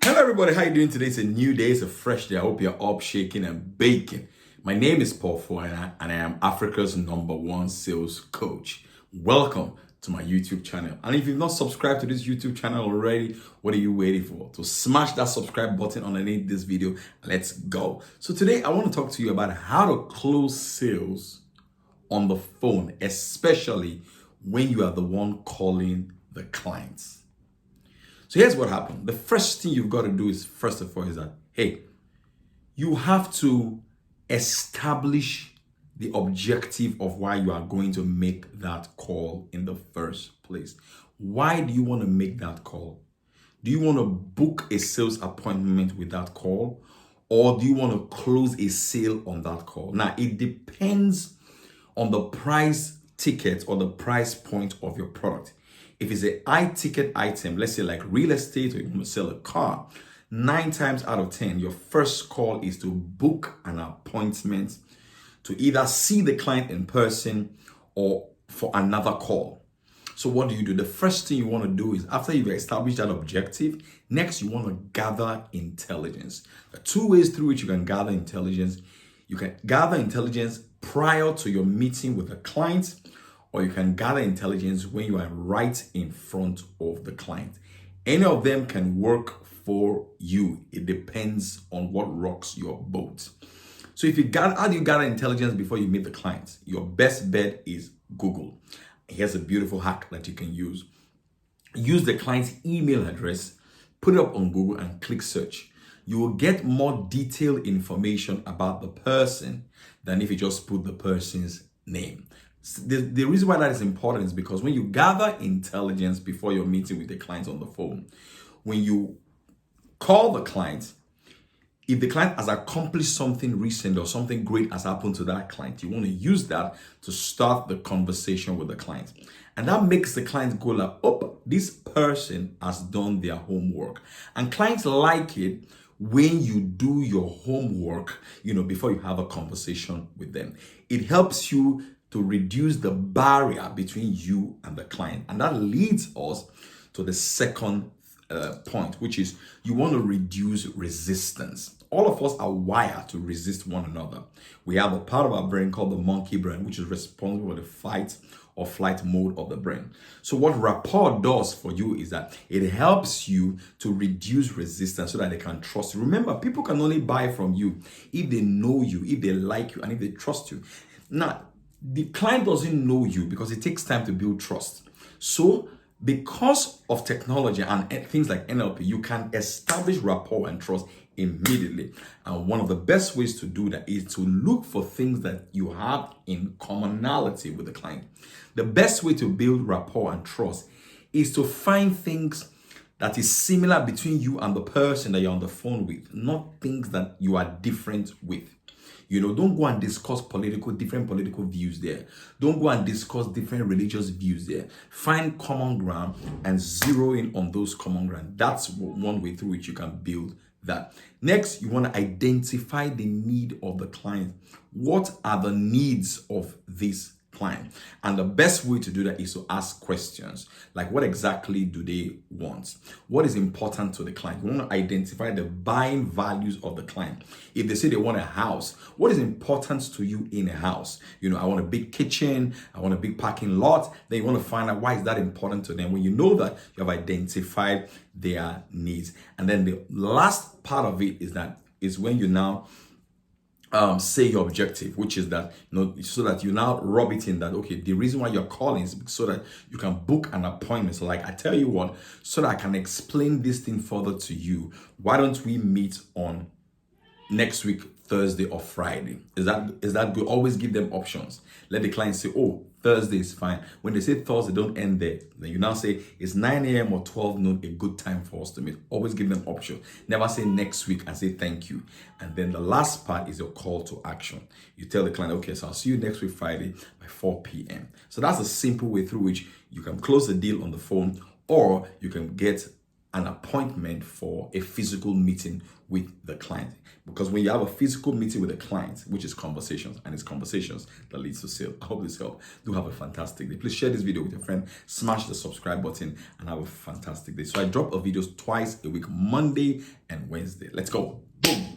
Hello everybody, how you doing today? It's a new day, it's a fresh day. I hope you're up, shaking and baking. My name is Paul Foy and I am Africa's #1 sales coach. Welcome to my YouTube channel. And if you've not subscribed to this YouTube channel already, what are you waiting for? To smash that subscribe button underneath this video. Let's go. So today I want to talk to you about how to close sales on the phone, especially when you are the one calling the clients. So here's what happened. The first thing you've got to do is, first of all, is that, hey, you have to establish the objective of why you are going to make that call in the first place. Why do you want to make that call? Do you want to book a sales appointment with that call? Or do you want to close a sale on that call? Now, it depends on the price ticket or the price point of your product. If it's a high ticket item, let's say like real estate, or you want to sell a car, 9 times out of 10, your first call is to book an appointment to either see the client in person or for another call. So what do? The first thing you want to do is, after you've established that objective, next you want to gather intelligence. There are 2 ways through which you can gather intelligence. You can gather intelligence prior to your meeting with the client, or you can gather intelligence when you are right in front of the client. Any of them can work for you. It depends on what rocks your boat. So how do you gather intelligence before you meet the client? Your best bet is Google. Here's a beautiful hack that you can use. Use the client's email address, put it up on Google and click search. You will get more detailed information about the person than if you just put the person's name. The reason why that is important is because when you gather intelligence before you're meeting with the client on the phone, when you call the client, if the client has accomplished something recent or something great has happened to that client, you want to use that to start the conversation with the client. And that makes the client go like, oh, this person has done their homework. And clients like it when you do your homework, before you have a conversation with them. It helps you to reduce the barrier between you and the client. And that leads us to the second point, which is you want to reduce resistance. All of us are wired to resist one another. We have a part of our brain called the monkey brain, which is responsible for the fight or flight mode of the brain. So what rapport does for you is that it helps you to reduce resistance so that they can trust you. Remember, people can only buy from you if they know you, if they like you, and if they trust you. Now, the client doesn't know you because it takes time to build trust. So because of technology and things like NLP, you can establish rapport and trust immediately. And one of the best ways to do that is to look for things that you have in commonality with the client. The best way to build rapport and trust is to find things that is similar between you and the person that you're on the phone with, not things that you are different with. Don't go and discuss different political views there. Don't go and discuss different religious views there. Find common ground and zero in on those common ground. That's one way through which you can build that. Next, you want to identify the need of the client. What are the needs of this client? And the best way to do that is to ask questions like, what exactly do they want? What is important to the client? You want to identify the buying values of the client. If they say they want a house, what is important to you in a house? I want a big kitchen, I want a big parking lot. Then you want to find out why is that important to them. When you know that, you have identified their needs. And then the last part of it is when you now say your objective, which is that so that you now rub it in that, okay, the reason why you're calling is so that you can book an appointment. So like, I tell you what, so that I can explain this thing further to you, why don't we meet on next week, Thursday or Friday? Is that good? Always give them options. Let the client say, oh, Thursday is fine. When they say Thursday, don't end there. Then you now say, it's 9 a.m. or 12 noon a good time for us to meet? Always give them options. Never say next week and say thank you. And then the last part is your call to action. You tell the client, okay, so I'll see you next week Friday by 4 p.m. So that's a simple way through which you can close the deal on the phone, or you can get an appointment for a physical meeting with the client. Because when you have a physical meeting with a client, which is conversations, and it's conversations that leads to sale. I hope this helped. Do have a fantastic day. Please share this video with your friend, smash the subscribe button, and have a fantastic day. So I drop a videos twice a week, Monday and Wednesday. Let's go. Boom.